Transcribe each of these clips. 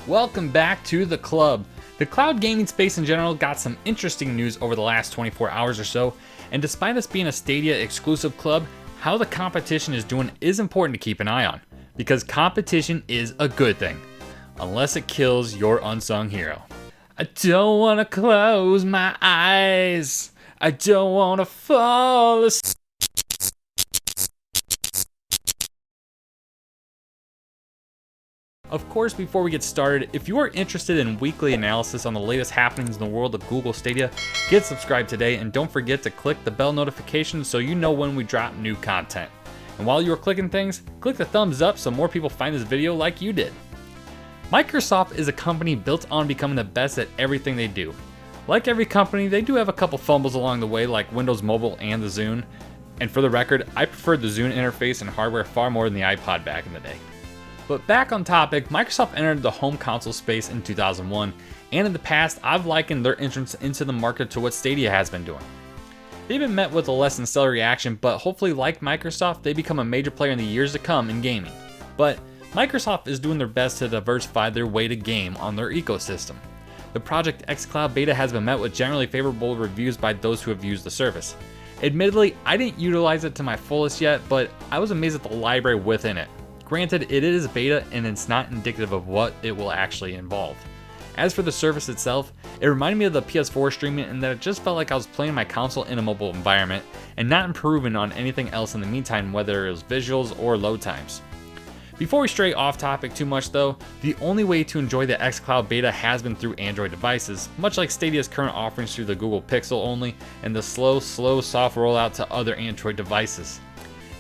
Welcome back to the club. The cloud gaming space in general got some interesting news over the last 24 hours or so, and despite us being a Stadia exclusive club, how the competition is doing is important to keep an eye on, because competition is a good thing, unless it kills your unsung hero. I don't wanna close my eyes, I don't wanna fall asleep. Of course, before we get started, if you are interested in weekly analysis on the latest happenings in the world of Google Stadia, get subscribed today and don't forget to click the bell notification so you know when we drop new content. And while you are clicking things, click the thumbs up so more people find this video like you did. Microsoft is a company built on becoming the best at everything they do. Like every company, they do have a couple fumbles along the way like Windows Mobile and the Zune. And for the record, I preferred the Zune interface and hardware far more than the iPod back in the day. But back on topic, Microsoft entered the home console space in 2001, and in the past, I've likened their entrance into the market to what Stadia has been doing. They've been met with a less than stellar reaction, but hopefully like Microsoft, they become a major player in the years to come in gaming. But Microsoft is doing their best to diversify their way to game on their ecosystem. The Project xCloud beta has been met with generally favorable reviews by those who have used the service. Admittedly, I didn't utilize it to my fullest yet, but I was amazed at the library within it. Granted, it is beta and it's not indicative of what it will actually involve. As for the service itself, it reminded me of the PS4 streaming in that it just felt like I was playing my console in a mobile environment and not improving on anything else in the meantime, whether it was visuals or load times. Before we stray off topic too much though, the only way to enjoy the xCloud beta has been through Android devices, much like Stadia's current offerings through the Google Pixel only and the slow soft rollout to other Android devices.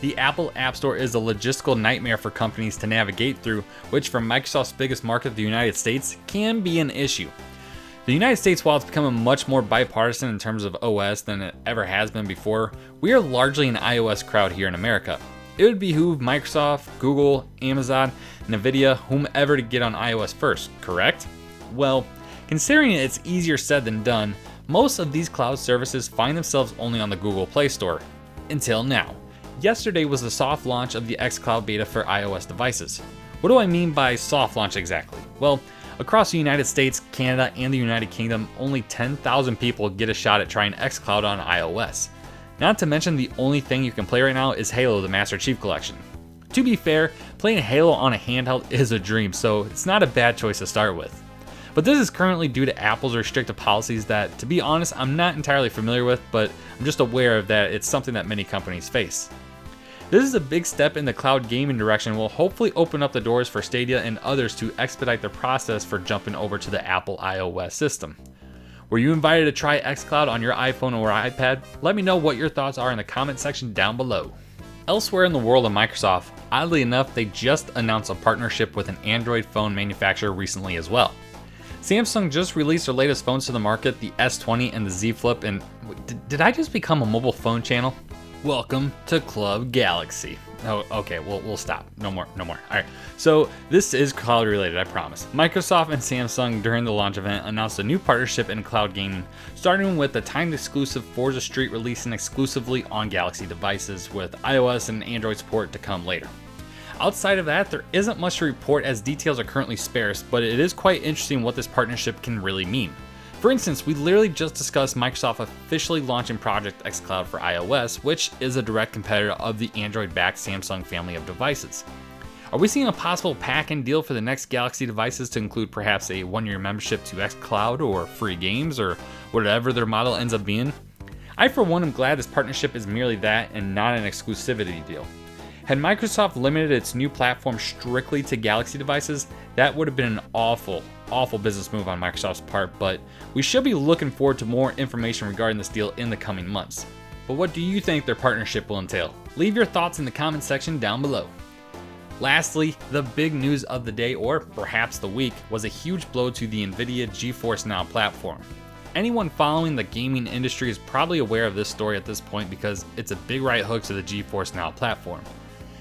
The Apple App Store is a logistical nightmare for companies to navigate through, which for Microsoft's biggest market, the United States, can be an issue. The United States, while it's becoming much more bipartisan in terms of OS than it ever has been before, we are largely an iOS crowd here in America. It would behoove Microsoft, Google, Amazon, Nvidia, whomever to get on iOS first, correct? Well, considering it's easier said than done, most of these cloud services find themselves only on the Google Play Store. Until now. Yesterday was the soft launch of the xCloud beta for iOS devices. What do I mean by soft launch exactly? Well, across the United States, Canada, and the United Kingdom, only 10,000 people get a shot at trying xCloud on iOS. Not to mention the only thing you can play right now is Halo the Master Chief Collection. To be fair, playing Halo on a handheld is a dream, so it's not a bad choice to start with. But this is currently due to Apple's restrictive policies that, to be honest, I'm not entirely familiar with, but I'm just aware that it's something that many companies face. This is a big step in the cloud gaming direction and will hopefully open up the doors for Stadia and others to expedite the process for jumping over to the Apple iOS system. Were you invited to try xCloud on your iPhone or iPad? Let me know what your thoughts are in the comment section down below. Elsewhere in the world of Microsoft, oddly enough, they just announced a partnership with an Android phone manufacturer recently as well. Samsung just released their latest phones to the market, the S20 and the Z Flip, and did I just become a mobile phone channel? Welcome to Club Galaxy. Oh, okay, we'll stop. No more. All right, so this is cloud related, I promise. Microsoft and Samsung during the launch event announced a new partnership in cloud gaming, starting with the timed exclusive Forza Street releasing exclusively on Galaxy devices with iOS and Android support to come later. Outside of that, there isn't much to report as details are currently sparse, but it is quite interesting what this partnership can really mean. For instance, we literally just discussed Microsoft officially launching Project xCloud for iOS, which is a direct competitor of the Android-backed Samsung family of devices. Are we seeing a possible pack-in deal for the next Galaxy devices to include perhaps a one-year membership to xCloud or free games or whatever their model ends up being? I for one am glad this partnership is merely that and not an exclusivity deal. Had Microsoft limited its new platform strictly to Galaxy devices, that would have been an awful business move on Microsoft's part, but we should be looking forward to more information regarding this deal in the coming months. But what do you think their partnership will entail? Leave your thoughts in the comment section down below. Lastly, the big news of the day, or perhaps the week, was a huge blow to the Nvidia GeForce Now platform. Anyone following the gaming industry is probably aware of this story at this point because it's a big right hook to the GeForce Now platform.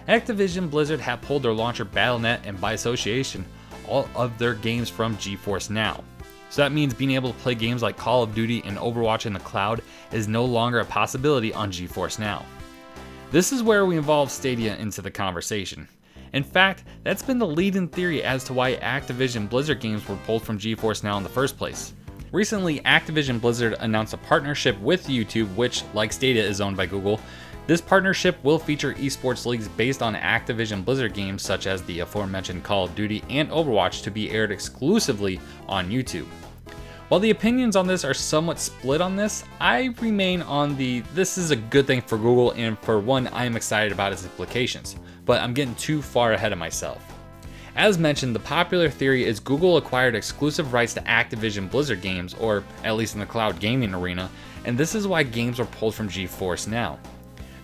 Activision and Blizzard have pulled their launcher Battle.net and by association, all of their games from GeForce Now. So that means being able to play games like Call of Duty and Overwatch in the cloud is no longer a possibility on GeForce Now. This is where we involve Stadia into the conversation. In fact, that's been the leading theory as to why Activision Blizzard games were pulled from GeForce Now in the first place. Recently, Activision Blizzard announced a partnership with YouTube, which, like Stadia, is owned by Google. This partnership will feature esports leagues based on Activision Blizzard games such as the aforementioned Call of Duty and Overwatch to be aired exclusively on YouTube. While the opinions on this are somewhat split on this, I remain on this is a good thing for Google, and for one, I am excited about its implications, but I'm getting too far ahead of myself. As mentioned, the popular theory is Google acquired exclusive rights to Activision Blizzard games, or at least in the cloud gaming arena, and this is why games were pulled from GeForce Now.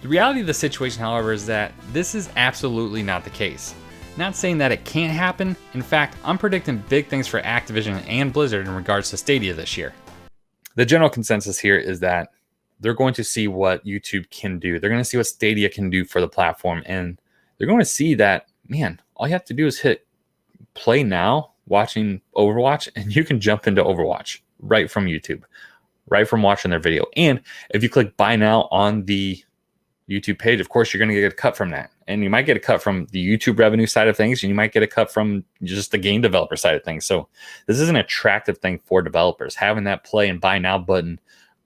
The reality of the situation, however, is that this is absolutely not the case. Not saying that it can't happen. In fact, I'm predicting big things for Activision and Blizzard in regards to Stadia this year. The general consensus here is that they're going to see what YouTube can do. They're going to see what Stadia can do for the platform, and they're going to see that, man, all you have to do is hit play now, watching Overwatch, and you can jump into Overwatch right from YouTube, right from watching their video. And if you click buy now on the YouTube page, of course, you're going to get a cut from that. And you might get a cut from the YouTube revenue side of things, and you might get a cut from just the game developer side of things. So this is an attractive thing for developers, having that play and buy now button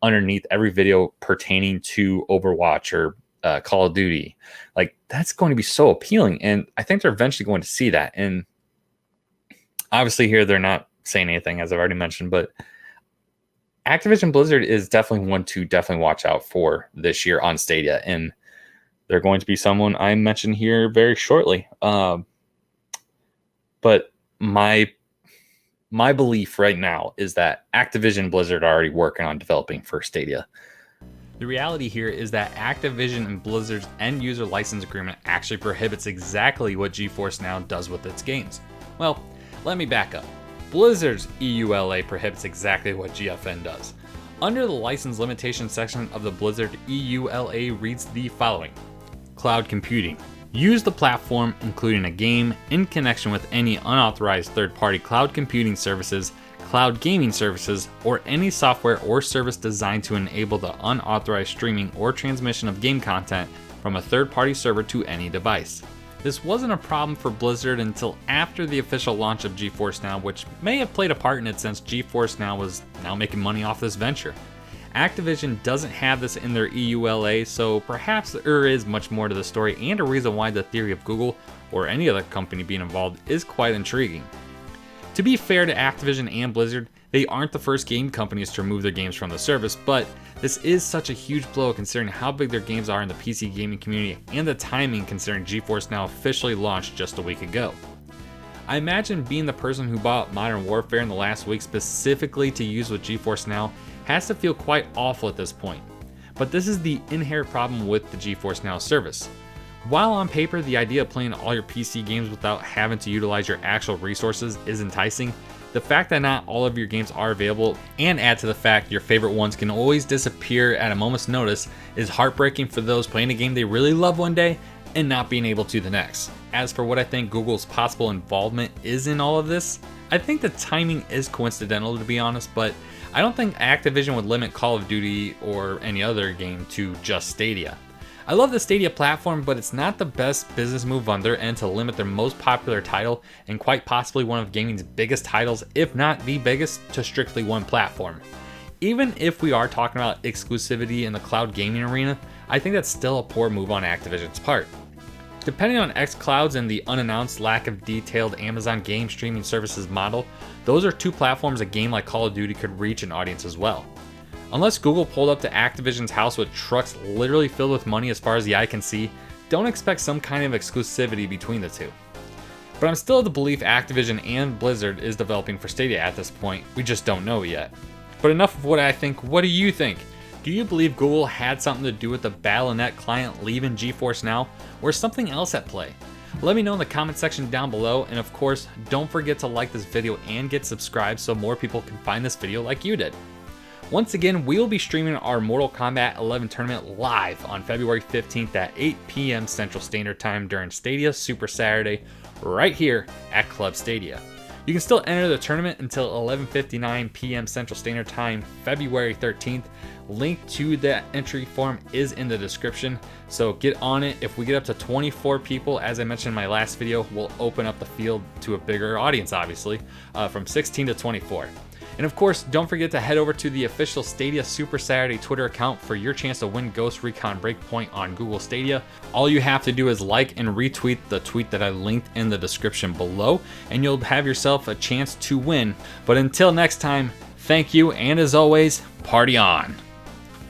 underneath every video pertaining to Overwatch or Call of Duty. Like, that's going to be so appealing. And I think they're eventually going to see that. And obviously here, they're not saying anything, as I've already mentioned, but Activision Blizzard is definitely one to definitely watch out for this year on Stadia, and they're going to be someone I mention here very shortly. But my belief right now is that Activision Blizzard are already working on developing for Stadia. The reality here is that Activision and Blizzard's end user license agreement actually prohibits exactly what GeForce Now does with its games. Well, let me back up. Blizzard's EULA prohibits exactly what GFN does. Under the license limitation section of the Blizzard EULA reads the following: cloud computing. Use the platform, including a game, in connection with any unauthorized third-party cloud computing services, cloud gaming services, or any software or service designed to enable the unauthorized streaming or transmission of game content from a third-party server to any device. This wasn't a problem for Blizzard until after the official launch of GeForce Now, which may have played a part in it since GeForce Now was now making money off this venture. Activision doesn't have this in their EULA, so perhaps there is much more to the story and a reason why the theory of Google or any other company being involved is quite intriguing. To be fair to Activision and Blizzard, they aren't the first game companies to remove their games from the service, but this is such a huge blow considering how big their games are in the PC gaming community and the timing considering GeForce Now officially launched just a week ago. I imagine being the person who bought Modern Warfare in the last week specifically to use with GeForce Now has to feel quite awful at this point. But this is the inherent problem with the GeForce Now service. While on paper the idea of playing all your PC games without having to utilize your actual resources is enticing, the fact that not all of your games are available, and add to the fact your favorite ones can always disappear at a moment's notice, is heartbreaking for those playing a game they really love one day and not being able to the next. As for what I think Google's possible involvement is in all of this, I think the timing is coincidental, to be honest, but I don't think Activision would limit Call of Duty or any other game to just Stadia. I love the Stadia platform, but it's not the best business move on their end to limit their most popular title and quite possibly one of gaming's biggest titles, if not the biggest, to strictly one platform. Even if we are talking about exclusivity in the cloud gaming arena, I think that's still a poor move on Activision's part. Depending on xCloud's and the unannounced lack of detailed Amazon game streaming services model, those are two platforms a game like Call of Duty could reach an audience as well. Unless Google pulled up to Activision's house with trucks literally filled with money as far as the eye can see, don't expect some kind of exclusivity between the two. But I'm still of the belief Activision and Blizzard is developing for Stadia at this point, we just don't know yet. But enough of what I think, what do you think? Do you believe Google had something to do with the Battle.net client leaving GeForce Now, or something else at play? Let me know in the comment section down below, and of course, don't forget to like this video and get subscribed so more people can find this video like you did. Once again, we will be streaming our Mortal Kombat 11 tournament live on February 15th at 8 p.m. Central Standard Time during Stadia Super Saturday right here at Club Stadia. You can still enter the tournament until 11:59 p.m. Central Standard Time, February 13th. Link to that entry form is in the description, so get on it. If we get up to 24 people, as I mentioned in my last video, we'll open up the field to a bigger audience, obviously, from 16 to 24. And of course, don't forget to head over to the official Stadia Super Saturday Twitter account for your chance to win Ghost Recon Breakpoint on Google Stadia. All you have to do is like and retweet the tweet that I linked in the description below, and you'll have yourself a chance to win. But until next time, thank you, and as always, party on.